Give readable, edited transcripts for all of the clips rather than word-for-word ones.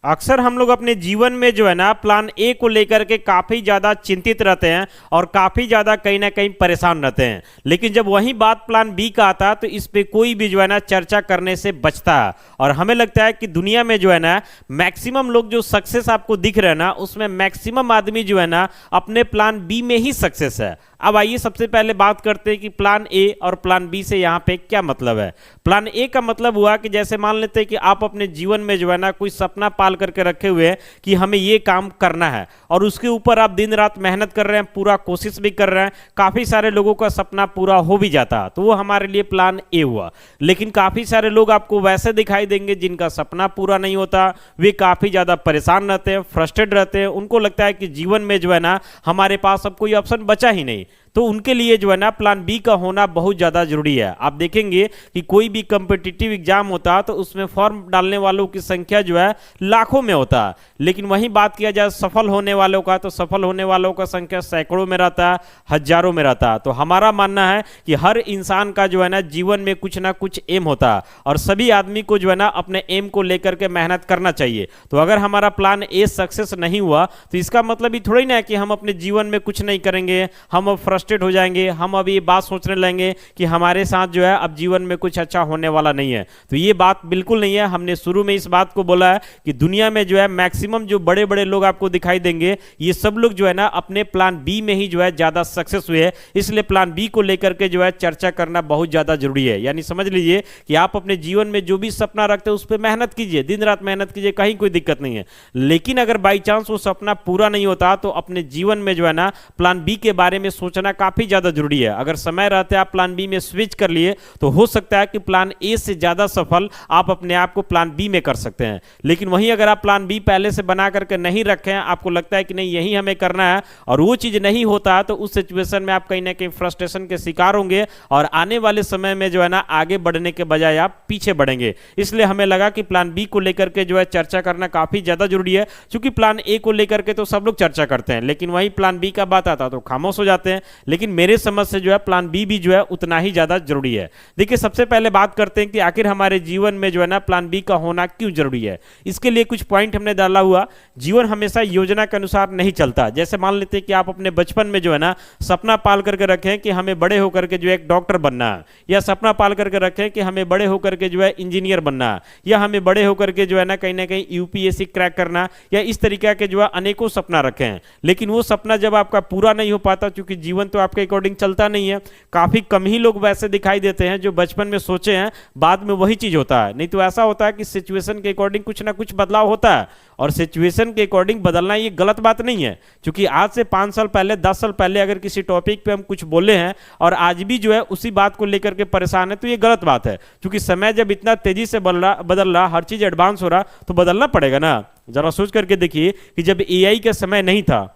अक्सर हम लोग अपने जीवन में जो है ना प्लान ए को लेकर के काफ़ी ज़्यादा चिंतित रहते हैं और काफ़ी ज़्यादा कहीं ना कहीं परेशान रहते हैं। लेकिन जब वही बात प्लान बी का आता है तो इस पे कोई भी जो है ना चर्चा करने से बचता है। और हमें लगता है कि दुनिया में जो है ना मैक्सिमम लोग जो सक्सेस आपको दिख रहे हैं ना, उसमें मैक्सिमम आदमी जो है ना अपने प्लान बी में ही सक्सेस है। अब आइए सबसे पहले बात करते हैं कि प्लान ए और प्लान बी से यहाँ पे क्या मतलब है। प्लान ए का मतलब हुआ कि जैसे मान लेते हैं कि आप अपने जीवन में जो है ना कोई सपना पाल करके रखे हुए हैं कि हमें ये काम करना है और उसके ऊपर आप दिन रात मेहनत कर रहे हैं, पूरा कोशिश भी कर रहे हैं। काफ़ी सारे लोगों का सपना पूरा हो भी जाता तो वो हमारे लिए प्लान ए हुआ। लेकिन काफ़ी सारे लोग आपको वैसे दिखाई देंगे जिनका सपना पूरा नहीं होता, वे काफ़ी ज़्यादा परेशान रहते हैं, फ्रस्ट्रेट रहते हैं। उनको लगता है कि जीवन में जो है ना हमारे पास अब कोई ऑप्शन बचा ही नहीं। तो उनके लिए जो है ना प्लान बी का होना बहुत ज़्यादा जरूरी है। आप देखेंगे कि कोई भी कम्पिटिटिव एग्जाम होता है तो उसमें फॉर्म डालने वालों की संख्या जो है लाखों में होता है, लेकिन वहीं बात किया जाए सफल होने वालों का तो सफल होने वालों का संख्या सैकड़ों में रहता है, हजारों में रहता है। तो हमारा मानना है कि हर इंसान का जो है ना जीवन में कुछ ना कुछ एम होता है और सभी आदमी को जो है ना अपने एम को लेकर के मेहनत करना चाहिए। तो अगर हमारा प्लान ए सक्सेस नहीं हुआ तो इसका मतलब ये थोड़ी ना है कि हम अपने जीवन में कुछ नहीं करेंगे, हम अब फ्रस्ट्रेट हो जाएंगे, हम अब ये बात सोचने लगेंगे कि हमारे साथ जो है अब जीवन में कुछ अच्छा होने वाला नहीं है। तो ये बात बिल्कुल नहीं है। हमने शुरू में इस बात को बोला है कि दुनिया में जो है मैक्सिमम जो बड़े बड़े लोग आपको दिखाई देंगे ये सब लोग जो है ना अपने प्लान बी में ही जो है ज्यादा सक्सेस हुए हैं। इसलिए प्लान बी को लेकर के जो है चर्चा करना बहुत ज्यादा जरूरी है। यानी समझ लीजिए कि आप अपने जीवन में जो भी सपना रखते हैं उस पर मेहनत कीजिए, दिन रात मेहनत कीजिए, कहीं कोई दिक्कत नहीं है। लेकिन अगर बाई चांस वो सपना पूरा नहीं होता तो अपने जीवन में जो है ना प्लान बी के बारे में सोचना काफी ज्यादा जरूरी है। अगर समय रहते आप प्लान बी में स्विच कर लिए तो हो सकता है कि प्लान ए से ज्यादा सफल आप अपने आप को प्लान बी में कर सकते हैं। लेकिन वहीं अगर आप प्लान बी पहले से बना करके नहीं रखे हैं, आपको लगता है कि नहीं यही हमें करना है और वो चीज नहीं होता तो उस सिचुएशन में आप कहीं ना कहीं फ्रस्ट्रेशन के शिकार होंगे और आने वाले समय में जो है ना आगे बढ़ने के बजाय आप पीछे बढ़ेंगे। इसलिए हमें लगा कि प्लान बी को लेकर के जो है चर्चा करना काफी ज्यादा जरूरी है। क्योंकि प्लान ए को लेकर के तो सब लोग चर्चा करते हैं, लेकिन वही प्लान बी का बात आता तो खामोश हो जाते हैं। लेकिन मेरे समझ से जो है प्लान बी भी जो है उतना ही ज्यादा जरूरी है। देखिए सबसे पहले बात करते हैं कि आखिर हमारे जीवन में जो है ना प्लान बी का होना क्यों जरूरी है। इसके लिए कुछ पॉइंट हमने डाला हुआ। जीवन हमेशा योजना के अनुसार नहीं चलता। जैसे मान लेते हैं कि आप अपने बचपन में जो है ना सपना पाल करके रखें कि हमें बड़े होकर के जो है एक डॉक्टर बनना है, या सपना पाल करके रखें कि हमें बड़े होकर के जो है इंजीनियर बनना है, या हमें बड़े होकर के जो है ना कहीं यूपीएससी क्रैक करना, या इस तरीके के जो है अनेकों सपना रखे हैं। लेकिन वो सपना जब आपका पूरा नहीं हो पाता, क्योंकि जीवन तो आपके अकॉर्डिंग चलता नहीं है, काफी कम ही लोग वैसे दिखाई देते हैं जो बचपन में सोचे हैं बाद में वही चीज होता है। नहीं तो ऐसा होता है कि सिचुएशन के अकॉर्डिंग कुछ ना कुछ बदलाव होता है और सिचुएशन के अकॉर्डिंग बदलना ये गलत बात नहीं है। क्योंकि आज से 5 साल पहले 10 साल पहले अगर किसी टॉपिक पे हम कुछ बोले हैं और आज भी जो है उसी बात को लेकर के परेशान है तो ये गलत बात है। क्योंकि समय जब इतना तेजी से बदल रहा, हर चीज एडवांस हो रहा तो बदलना पड़ेगा ना। जरा सोच करके देखिए कि जब एआई का समय नहीं था,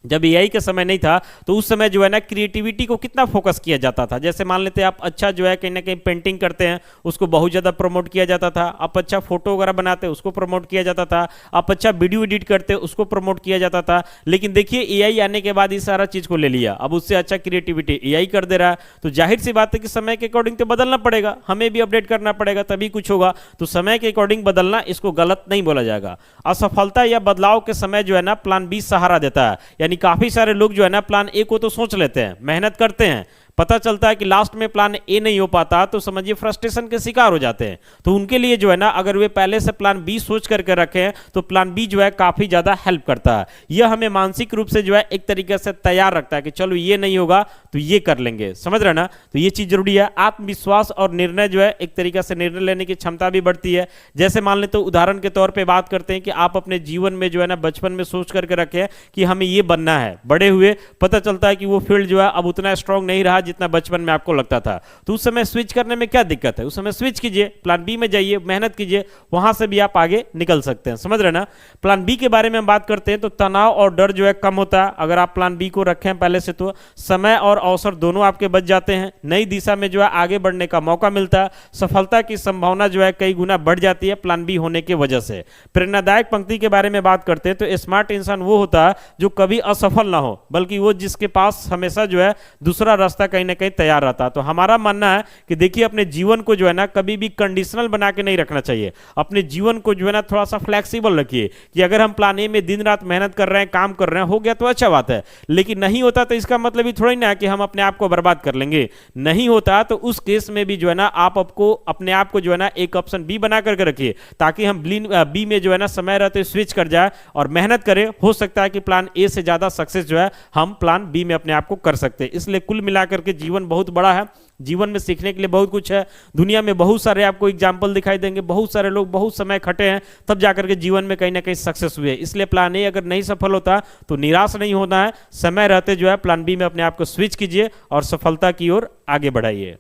जब एआई का समय नहीं था तो उस समय जो है ना क्रिएटिविटी को कितना फोकस किया जाता था। जैसे मान लेते हैं आप अच्छा जो है कहीं ना कहीं पेंटिंग करते हैं, उसको बहुत ज़्यादा प्रमोट किया जाता था। आप अच्छा फोटो वगैरह बनाते हैं, उसको प्रमोट किया जाता था। आप अच्छा वीडियो एडिट करते हैं, उसको प्रमोट किया जाता था। लेकिन देखिए एआई आने के बाद इस सारा चीज़ को ले लिया, अब उससे अच्छा क्रिएटिविटी एआई कर दे रहा है। तो जाहिर सी बात है कि समय के अकॉर्डिंग तो बदलना पड़ेगा, हमें भी अपडेट करना पड़ेगा, तभी कुछ होगा। तो समय के अकॉर्डिंग बदलना, इसको गलत नहीं बोला जाएगा। असफलता या बदलाव के समय जो है ना प्लान बी सहारा देता है। यानी काफ़ी सारे लोग जो है ना प्लान ए को तो सोच लेते हैं, मेहनत करते हैं, पता चलता है कि लास्ट में प्लान ए नहीं हो पाता तो समझिए फ्रस्ट्रेशन के शिकार हो जाते हैं। तो उनके लिए जो है ना अगर वे पहले से प्लान बी सोच करके रखें तो प्लान बी जो है काफी ज्यादा हेल्प करता है। यह हमें मानसिक रूप से जो है एक तरीके से तैयार रखता है कि चलो ये नहीं होगा तो ये कर लेंगे, समझ रहे ना। तो ये चीज जरूरी है। आत्मविश्वास और निर्णय जो है एक तरीके से निर्णय लेने की क्षमता भी बढ़ती है। जैसे मान लेते तो उदाहरण के तौर पर बात करते हैं कि आप अपने जीवन में जो है ना बचपन में सोच करके रखें कि हमें ये बनना है, बड़े हुए पता चलता है कि वो फील्ड जो है अब उतना स्ट्रांग नहीं रहा जितना बचपन में आपको लगता था। तो उस समय स्विच करने में क्या दिक्कत है, उस समय स्विच कीजिए, प्लान बी में जाइए, मेहनत कीजिए, वहां से भी आप आगे निकल सकते हैं, समझ रहे ना। प्लान बी के बारे में हम बात करते हैं तो तनाव और डर जो है कम होता है। अगर आप प्लान बी को रखें पहले से तो समय और अवसर दोनों आपके बच जाते हैं। नई दिशा में जो है आगे बढ़ने का मौका मिलता है। सफलता की संभावना जो है कई गुना बढ़ जाती है प्लान बी होने की वजह से। प्रेरणादायक पंक्ति के बारे में बात करते हैं तो स्मार्ट इंसान वो होता है जो कभी असफल ना हो, बल्कि वो जिसके पास हमेशा जो है दूसरा रास्ता कहीं कहीं ना कहीं तैयार रहता। तो हमारा मानना है कि देखिए अपने जीवन को जो है ना कभी भी कंडीशनल बना के नहीं रखना चाहिए। अपने जीवन को जो है ना थोड़ा सा फ्लेक्सिबल रखिए कि अगर हम प्लान ए में दिन रात मेहनत कर रहे हैं, काम कर रहे हैं, हो गया तो अच्छा बात है, लेकिन नहीं होता तो इसका मतलब ही थोड़ा ही ना कि हम अपने आप को बर्बाद कर लेंगे। नहीं होता तो उस केस में भी जो है ना आप आपको अपने आप को जो है ना एक ऑप्शन बी बना करके रखिए, ताकि हम बी में जो है ना समय रहते स्विच कर जाए और मेहनत करें। हो सकता है कि प्लान ए से ज्यादा सक्सेस जो है हम प्लान बी में अपने आप को कर सकते हैं। इसलिए कुल मिलाकर के जीवन बहुत बड़ा है, जीवन में सीखने के लिए बहुत कुछ है। दुनिया में बहुत सारे आपको एग्जाम्पल दिखाई देंगे, बहुत सारे लोग बहुत समय खटे हैं तब जाकर के जीवन में कहीं ना कहीं सक्सेस हुए। इसलिए प्लान ए अगर नहीं सफल होता तो निराश नहीं होना है, समय रहते जो है प्लान बी में अपने आप को स्विच कीजिए और सफलता की ओर आगे बढ़ाइए।